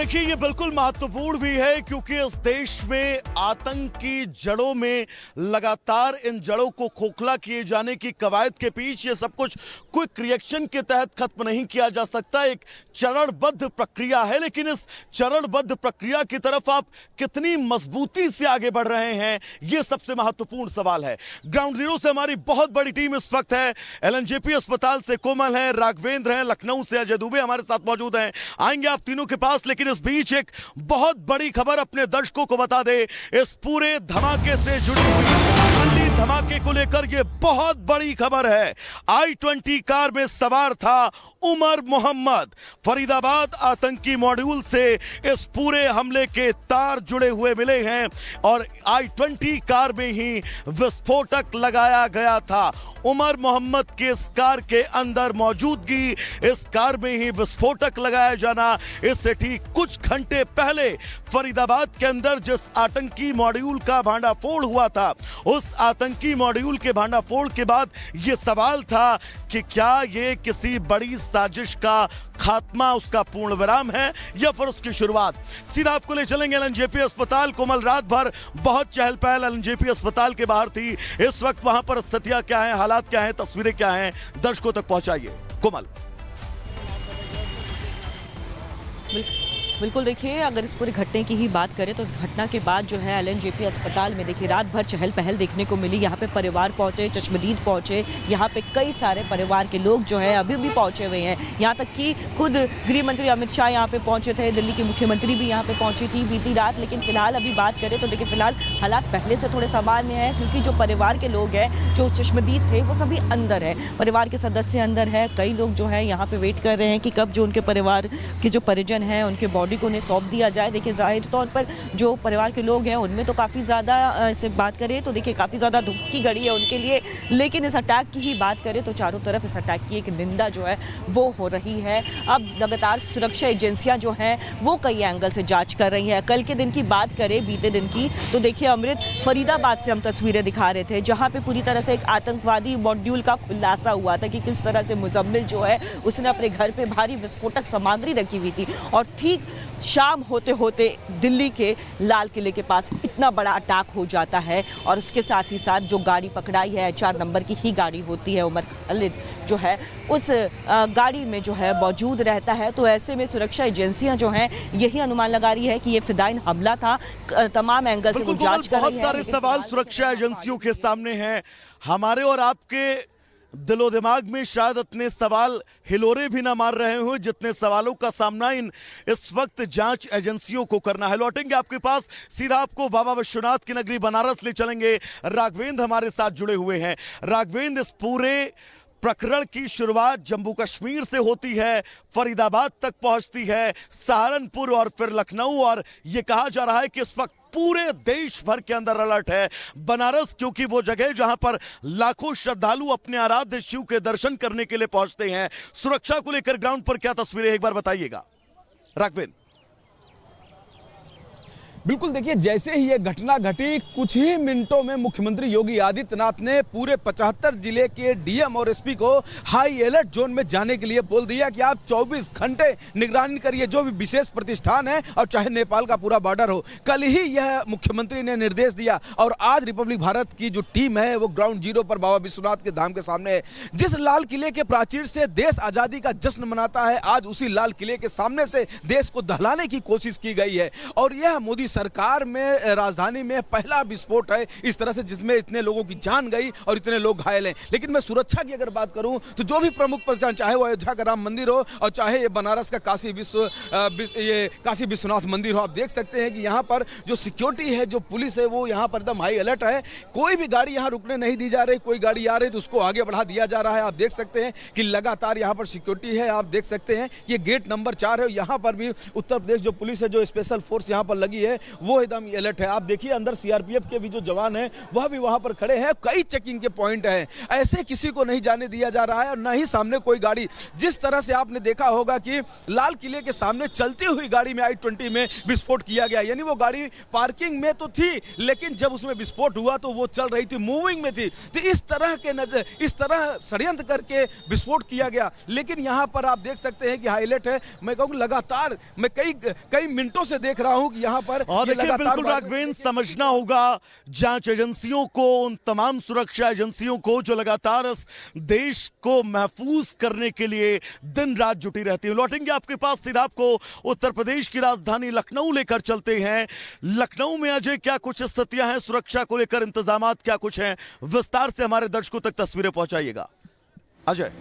देखिए ये बिल्कुल महत्वपूर्ण भी है क्योंकि इस देश में आतंक की जड़ों में लगातार इन जड़ों को खोखला किए जाने की कवायद के पीछे ये सब कुछ क्विक रिएक्शन के तहत खत्म नहीं किया जा सकता। एक चरणबद्ध प्रक्रिया है, लेकिन इस चरणबद्ध प्रक्रिया की तरफ आप कितनी मजबूती से आगे बढ़ रहे हैं, ये सबसे महत्वपूर्ण सवाल है। ग्राउंड जीरो से हमारी बहुत बड़ी टीम इस वक्त है। एलएनजेपी अस्पताल से कोमल है, राघवेंद्र हैं, लखनऊ से अजय दुबे हमारे साथ मौजूद हैं। आएंगे आप तीनों के पास, लेकिन इस बीच एक बहुत बड़ी खबर अपने दर्शकों को बता दे। इस पूरे धमाके से जुड़ी हुई दिल्ली धमाके को लेकर यह बहुत बड़ी खबर है। i20 कार में सवार था उमर मोहम्मद। फरीदाबाद आतंकी मॉड्यूल से इस पूरे हमले के तार जुड़े हुए मिले हैं और i20 कार में ही विस्फोटक लगाया गया था। उमर मोहम्मद के इस कार के अंदर मौजूदगी, इस कार में ही विस्फोटक लगाया जाना, इससे ठीक कुछ घंटे पहले फरीदाबाद के अंदर जिस आतंकी मॉड्यूल का भांडाफोड़ हुआ था, उस आतंकी मॉड्यूल के भांडाफोड़ के बाद यह सवाल था कि क्या यह किसी बड़ी साजिश का खात्मा, उसका पूर्ण विराम है या फिर उसकी शुरुआत। सीधा आपको ले चलेंगे एलएनजेपी अस्पताल। कोमल रात भर बहुत चहल पहल एलएनजेपी अस्पताल के बाहर थी। इस वक्त वहां पर स्थितियां क्या हैं, हालात क्या हैं, तस्वीरें क्या हैं, दर्शकों तक पहुंचाइए। कोमल। बिल्कुल, देखिए अगर इस पूरे घटने की ही बात करें तो इस घटना के बाद जो है एलएनजेपी अस्पताल में देखिए रात भर चहल पहल देखने को मिली। यहाँ पे परिवार पहुंचे, चश्मदीद पहुंचे, यहाँ पे कई सारे परिवार के लोग जो है अभी भी पहुंचे हुए हैं। यहाँ तक कि खुद गृह मंत्री अमित शाह यहाँ पे पहुंचे थे, दिल्ली की मुख्यमंत्री भी यहाँ पे पहुंची थी बीती रात। लेकिन फिलहाल अभी बात करें तो देखिए फिलहाल हालात पहले से थोड़े सामान्य हैं, क्योंकि जो परिवार के लोग हैं, जो चश्मदीद थे, वो सभी अंदर है, परिवार के सदस्य अंदर है। कई लोग जो है यहाँ पे वेट कर रहे हैं कि कब जो उनके परिवार के जो परिजन हैं उनके बॉडी को उन्हें सौंप दिया जाए। देखिए जाहिर तौर पर जो परिवार के लोग हैं उनमें तो काफ़ी ज़्यादा से बात करें तो देखिए काफ़ी ज़्यादा दुख की घड़ी है उनके लिए। लेकिन इस अटैक की ही बात करें तो चारों तरफ इस अटैक की एक निंदा जो है वो हो रही है। अब लगातार सुरक्षा एजेंसियां जो हैं वो कई एंगल से जांच कर रही हैं। कल के दिन की बात करें, बीते दिन की, तो देखिए अमृत फरीदाबाद से हम तस्वीरें दिखा रहे थे, जहाँ पे पूरी तरह से एक आतंकवादी मॉड्यूल का खुलासा हुआ था कि किस तरह से मुजम्मिल जो है उसने अपने घर पे भारी विस्फोटक सामग्री रखी हुई थी और ठीक शाम होते होते दिल्ली के लाल किले के पास इतना बड़ा अटैक हो जाता है। और इसके साथ ही साथ जो गाड़ी पकड़ाई है 4 नंबर की ही गाड़ी होती है, उमर खालिद जो है उस गाड़ी में जो है मौजूद रहता है। तो ऐसे में सुरक्षा एजेंसियां जो हैं यही अनुमान लगा रही है कि ये फिदाइन हमला था। तमाम एंगल से वो जांच कर रही है। बहुत सारे सवाल सुरक्षा एजेंसियों के सामने हैं। हमारे और आपके दिलो दिमाग में शायद इतने सवाल हिलोरे भी ना मार रहे हो जितने सवालों का सामना इस वक्त जांच एजेंसियों को करना है। लौटेंगे आपके पास, सीधा आपको बाबा विश्वनाथ की नगरी बनारस ले चलेंगे। राघवेंद्र हमारे साथ जुड़े हुए हैं। राघवेंद्र, इस पूरे प्रकरण की शुरुआत जम्मू कश्मीर से होती है, फरीदाबाद तक पहुंचती है, सहारनपुर और फिर लखनऊ, और यह कहा जा रहा है कि इस वक्त पूरे देश भर के अंदर अलर्ट है। बनारस क्योंकि वो जगह जहां पर लाखों श्रद्धालु अपने आराध्य शिव के दर्शन करने के लिए पहुंचते हैं। सुरक्षा को लेकर ग्राउंड पर क्या तस्वीरें, एक बार बताइएगा राघवेंद्र। बिल्कुल, देखिए जैसे ही ये घटना घटी कुछ ही मिनटों में मुख्यमंत्री योगी आदित्यनाथ ने पूरे 75 जिले के डीएम और एसपी को हाई अलर्ट जोन में जाने के लिए बोल दिया कि आप 24 घंटे निगरानी करिए, जो भी विशेष प्रतिष्ठान है और चाहे नेपाल का पूरा बॉर्डर हो। कल ही यह मुख्यमंत्री ने निर्देश दिया और आज रिपब्लिक भारत की जो टीम है वो ग्राउंड जीरो पर बाबा विश्वनाथ के धाम के सामने है। जिस लाल किले के प्राचीर से देश आजादी का जश्न मनाता है, आज उसी लाल किले के सामने से देश को दहलाने की कोशिश की गई है। और यह मोदी सरकार में राजधानी में पहला विस्फोट है इस तरह से जिसमें इतने लोगों की जान गई और इतने लोग घायल हैं। लेकिन मैं सुरक्षा की अगर बात करूं तो जो भी प्रमुख पहचान, चाहे वो अयोध्या का राम मंदिर हो और चाहे ये बनारस का काशी विश्वनाथ मंदिर हो, आप देख सकते हैं कि यहाँ पर जो सिक्योरिटी है, जो पुलिस है, वो यहाँ पर एकदम हाई अलर्ट है। कोई भी गाड़ी यहाँ रुकने नहीं दी जा रही, कोई गाड़ी आ रही तो उसको आगे बढ़ा दिया जा रहा है। आप देख सकते हैं कि लगातार यहाँ पर सिक्योरिटी है। आप देख सकते हैं ये गेट नंबर 4 है, यहाँ पर भी उत्तर प्रदेश जो पुलिस है, जो स्पेशल फोर्स यहाँ पर लगी है, वो एकदम अलर्ट है। आप देखिए अंदर सीआरपीएफ के भी जो जवान हैं वह भी वहां पर खड़े हैं, कई चेकिंग के पॉइंट हैं, ऐसे किसी को नहीं जाने दिया जा रहा है और न ही सामने कोई गाड़ी। जिस तरह से आपने देखा होगा कि लाल किले के सामने चलती हुई गाड़ी में I-20 में विस्फोट किया गया, यानी वो गाड़ी पार्किंग में तो थी लेकिन जब उसमें विस्फोट हुआ तो वो चल रही थी, मूविंग में थी। तो इस तरह षड्यंत्र करके विस्फोट किया गया। लेकिन यहां पर आप देख सकते हैं कि हाईलाइट है, मैं कहूँ लगातार मैं कई मिनटों से देख रहा हूं कि यहां पर बिल्कुल राघवेंद्र, समझना होगा जांच एजेंसियों को, उन तमाम सुरक्षा एजेंसियों को जो लगातार इस देश को महफूज करने के लिए दिन रात जुटी रहती है। लौटेंगे आपके पास, सीधा आपको उत्तर प्रदेश की राजधानी लखनऊ लेकर चलते हैं। लखनऊ में अजय क्या कुछ स्थितियां हैं, सुरक्षा को लेकर इंतजामात क्या कुछ हैं, विस्तार से हमारे दर्शकों तक तस्वीरें पहुंचाइएगा अजय।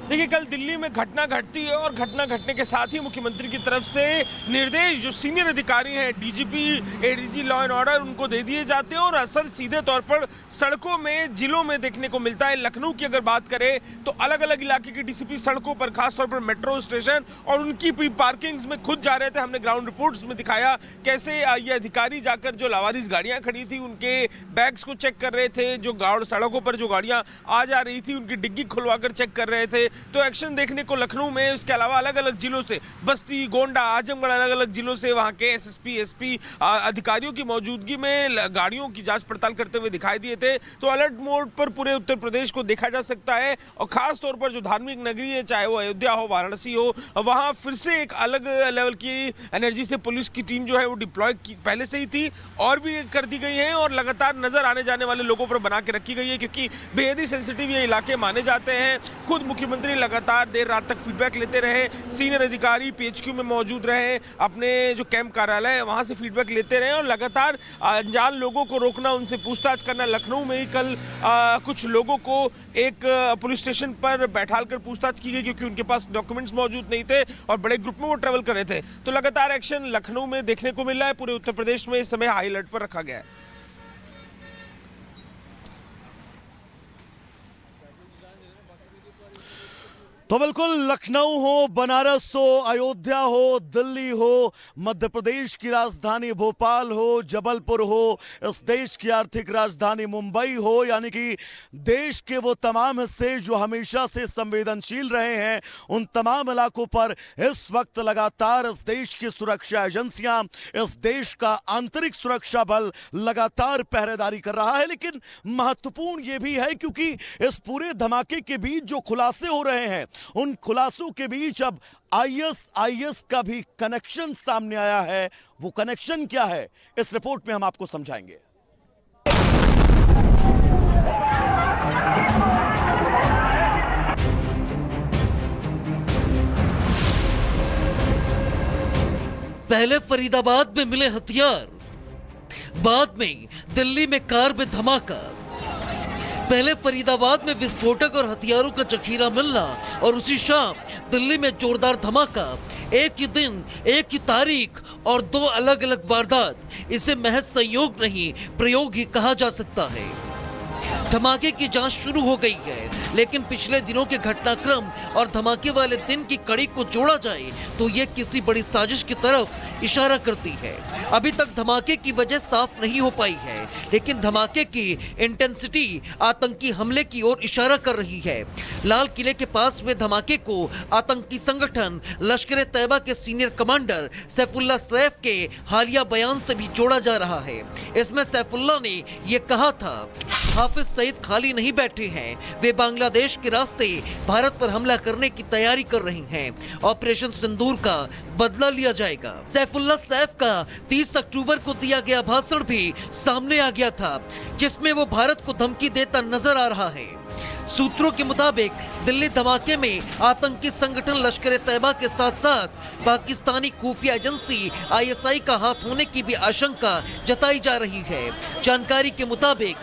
देखिए, कल दिल्ली में घटना घटती है और घटना घटने के साथ ही मुख्यमंत्री की तरफ से निर्देश जो सीनियर अधिकारी हैं, DGP, ADG law and order, उनको दे दिए जाते हैं और असर सीधे तौर पर सड़कों में, जिलों में देखने को मिलता है। लखनऊ की अगर बात करें तो अलग अलग इलाके के डीसीपी सड़कों पर, खासतौर पर मेट्रो स्टेशन और उनकी पार्किंग्स में खुद जा रहे थे। हमने ग्राउंड रिपोर्ट्स में दिखाया कैसे ये अधिकारी जाकर जो लावारिस गाड़ियां खड़ी थी उनके बैग्स को चेक कर रहे थे, जो सड़कों पर जो गाड़ियां आ जा रही थी उनकी डिग्गी खुलवाकर चेक कर रहे थे। तो एक्शन देखने को लखनऊ में, इसके अलावा अलग अलग जिलों से, बस्ती, गोंडा, आजमगढ़, अलग अलग जिलों से वहां के एसएसपी, एसपी अधिकारियों की मौजूदगी में गाड़ियों की जांच पड़ताल करते हुए दिखाई दिए थे। तो अलर्ट मोड पर पूरे उत्तर प्रदेश को देखा जा सकता है और खास तौर पर जो धार्मिक नगरी है, चाहे वो अयोध्या हो, वाराणसी हो, वहां फिर से एक अलग लेवल की एनर्जी से पुलिस की टीम जो है वो डिप्लॉय पहले से ही थी और भी कर दी गई है और लगातार नजर आने जाने वाले लोगों पर बना के रखी गई है, क्योंकि बेहद ही सेंसिटिव ये इलाके माने जाते हैं। खुद मुख्यमंत्री लगातार देर रात तक फीडबैक लेते रहे, सीनियर अधिकारी पीएचक्यू में मौजूद रहे, अपने जो कैंप कार्यालय है वहां से फीडबैक लेते रहे और लगातार अनजान लोगों को रोकना, उनसे पूछताछ करना। लखनऊ में ही कल कुछ लोगों को एक पुलिस स्टेशन पर बैठाकर पूछताछ की गई क्योंकि उनके पास डॉक्यूमेंट्स मौजूद नहीं थे और बड़े ग्रुप में वो ट्रेवल कर रहे थे। तो लगातार एक्शन लखनऊ में देखने को मिल रहा है। पूरे उत्तर प्रदेश में इस समय हाई अलर्ट पर रखा गया है। तो बिल्कुल लखनऊ हो, बनारस हो, अयोध्या हो, दिल्ली हो, मध्य प्रदेश की राजधानी भोपाल हो, जबलपुर हो, इस देश की आर्थिक राजधानी मुंबई हो, यानी कि देश के वो तमाम हिस्से जो हमेशा से संवेदनशील रहे हैं, उन तमाम इलाकों पर इस वक्त लगातार इस देश की सुरक्षा एजेंसियां, इस देश का आंतरिक सुरक्षा बल लगातार पहरेदारी कर रहा है। लेकिन महत्वपूर्ण यह भी है क्योंकि इस पूरे धमाके के बीच जो खुलासे हो रहे हैं, उन खुलासों के बीच अब आईएस का भी कनेक्शन सामने आया है। वो कनेक्शन क्या है, इस रिपोर्ट में हम आपको समझाएंगे। पहले फरीदाबाद में मिले हथियार, बाद में दिल्ली में कार में धमाका। पहले फरीदाबाद में विस्फोटक और हथियारों का जखीरा मिलना और उसी शाम दिल्ली में जोरदार धमाका। एक ही दिन, एक ही तारीख और दो अलग अलग वारदात। इसे महज संयोग नहीं, प्रयोग ही कहा जा सकता है। धमाके की जांच शुरू हो गई है, लेकिन पिछले दिनों के घटनाक्रम और धमाके वाले दिन की कड़ी को जोड़ा जाए तो ये किसी बड़ी साजिश की तरफ इशारा करती है। अभी तक धमाके की वजह साफ नहीं हो पाई है, लेकिन धमाके की इंटेंसिटी आतंकी हमले की ओर इशारा कर रही है। लाल किले के पास हुए धमाके को आतंकी संगठन लश्कर ए तैयबा के सीनियर कमांडर सैफुल्ला सैफ के हालिया बयान से भी जोड़ा जा रहा है। इसमें सैफुल्ला ने ये कहा था, हाफिज सईद खाली नहीं बैठे हैं, वे बांग्लादेश के रास्ते भारत पर हमला करने की तैयारी कर रहे हैं। ऑपरेशन सिंदूर का बदला लिया जाएगा। सैफुल्ला सैफ का 30 अक्टूबर को दिया गया भाषण भी सामने आ गया था, जिसमें वो भारत को धमकी देता नजर आ रहा है। सूत्रों के मुताबिक दिल्ली धमाके में आतंकी संगठन लश्कर ए तैयबा के साथ साथ पाकिस्तानी खुफिया एजेंसी आईएसआई का हाथ होने की भी आशंका जताई जा रही है। जानकारी के मुताबिक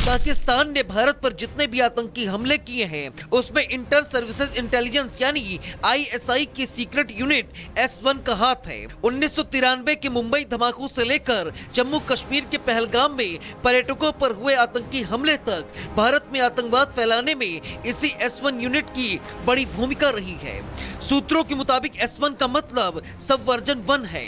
पाकिस्तान ने भारत पर जितने भी आतंकी हमले किए हैं, उसमें इंटर सर्विसेज इंटेलिजेंस यानी आईएसआई की सीक्रेट यूनिट S1 का हाथ है। 1993 के मुंबई धमाकों से लेकर जम्मू कश्मीर के पहलगाम में पर्यटकों पर हुए आतंकी हमले तक भारत में आतंकवाद फैलाने में इसी S1 यूनिट की बड़ी भूमिका रही है। सूत्रों के मुताबिक S1 का मतलब सब वर्जन 1 है।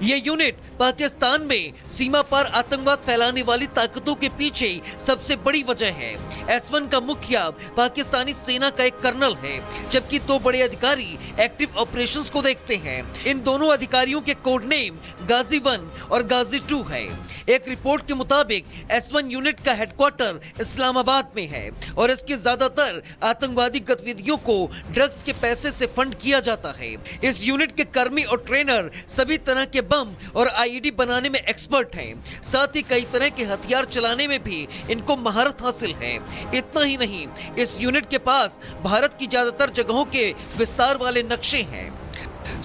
ये यूनिट पाकिस्तान में सीमा पार आतंकवाद फैलाने वाली ताकतों के पीछे सबसे बड़ी वजह है। S1 का मुखिया पाकिस्तानी सेना का एक कर्नल है, जबकि 2 बड़े अधिकारी एक्टिव ऑपरेशंस को देखते हैं। इन दोनों अधिकारियों के कोड नेम गाजी 1 और गाजी 2 है। एक रिपोर्ट के मुताबिक S1 यूनिट का हेडक्वार्टर इस्लामाबाद में है और इसकी ज्यादातर आतंकवादी गतिविधियों को ड्रग्स के पैसे से फंड किया जाता है। इस यूनिट के कर्मी और ट्रेनर सभी तरह के बम और आईईडी बनाने में एक्सपर्ट हैं। साथ ही कई तरह के हथियार चलाने में भी इनको महारत हासिल है। इतना ही नहीं, इस यूनिट के पास भारत की ज्यादातर जगहों के विस्तार वाले नक्शे हैं।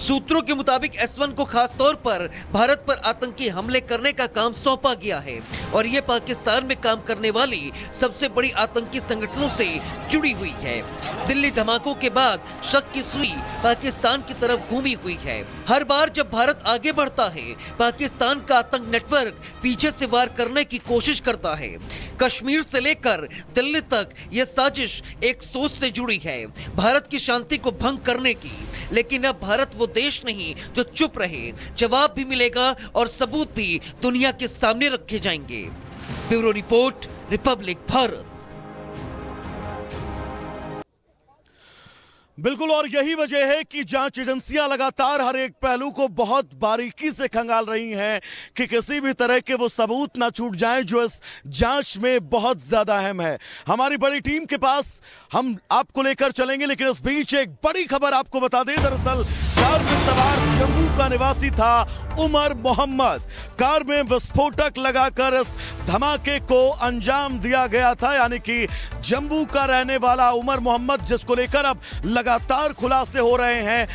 सूत्रों के मुताबिक S1 को खास तौर पर भारत पर आतंकी हमले करने का काम सौंपा गया है और ये पाकिस्तान में काम करने वाली सबसे बड़ी आतंकी संगठनों से जुड़ी हुई है। दिल्ली धमाकों के बाद शक की सुई पाकिस्तान की तरफ घूमी हुई है। हर बार जब भारत आगे बढ़ता है, पाकिस्तान का आतंक नेटवर्क पीछे से वार करने की कोशिश करता है। कश्मीर से लेकर दिल्ली तक ये साजिश एक सोच से जुड़ी है, भारत की शांति को भंग करने की। लेकिन अब भारत वो देश नहीं जो चुप रहे। जवाब भी मिलेगा और सबूत भी दुनिया के सामने रखे जाएंगे। Bureau report, Republic Bharat. बिल्कुल, और यही वजह है कि जांच एजेंसियां लगातार हर एक पहलू को बहुत बारीकी से खंगाल रही हैं कि किसी भी तरह के वो सबूत ना छूट जाएं जो इस जांच में बहुत ज्यादा अहम है। हमारी बड़ी टीम के पास हम आपको लेकर चलेंगे, लेकिन इस बीच एक बड़ी खबर आपको बता दें। दरअसल कार में सवार जम्मू का निवासी था उमर मोहम्मद। कार में विस्फोटक लगाकर इस धमाके को अंजाम दिया गया था, यानी कि जम्मू का रहने वाला उमर मोहम्मद, जिसको लेकर अब लगातार खुलासे हो रहे हैं